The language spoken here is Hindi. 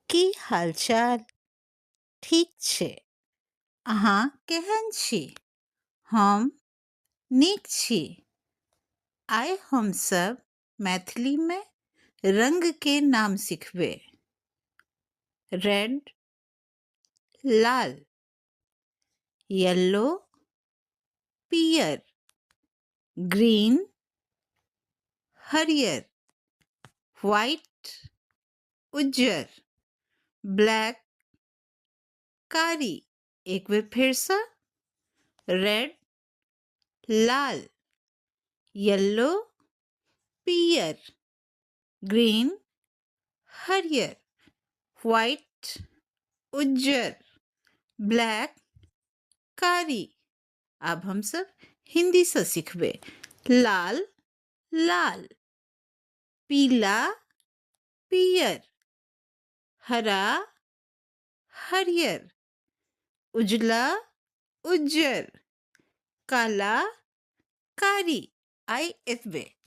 की हालचाल ठीक छे। अहाँ केहन छी? हम नीक छी। आइ हम सब मैथिली में रंग के नाम सिखबे। रेड, लाल, येलो, पियर, ग्रीन, हरियर, व्हाइट, उज्जर, ब्लैक, कारी। एक बार फिर से। रेड, लाल, येलो, पियर, ग्रीन, हरियर, व्हाइट, उज्जर, ब्लैक, कारी। अब हम सब हिंदी से सीखबे। लाल, लाल, पीला, पियर, हरा, हरियर, उजला, उज्जर, काला, कारी। आई एतबे।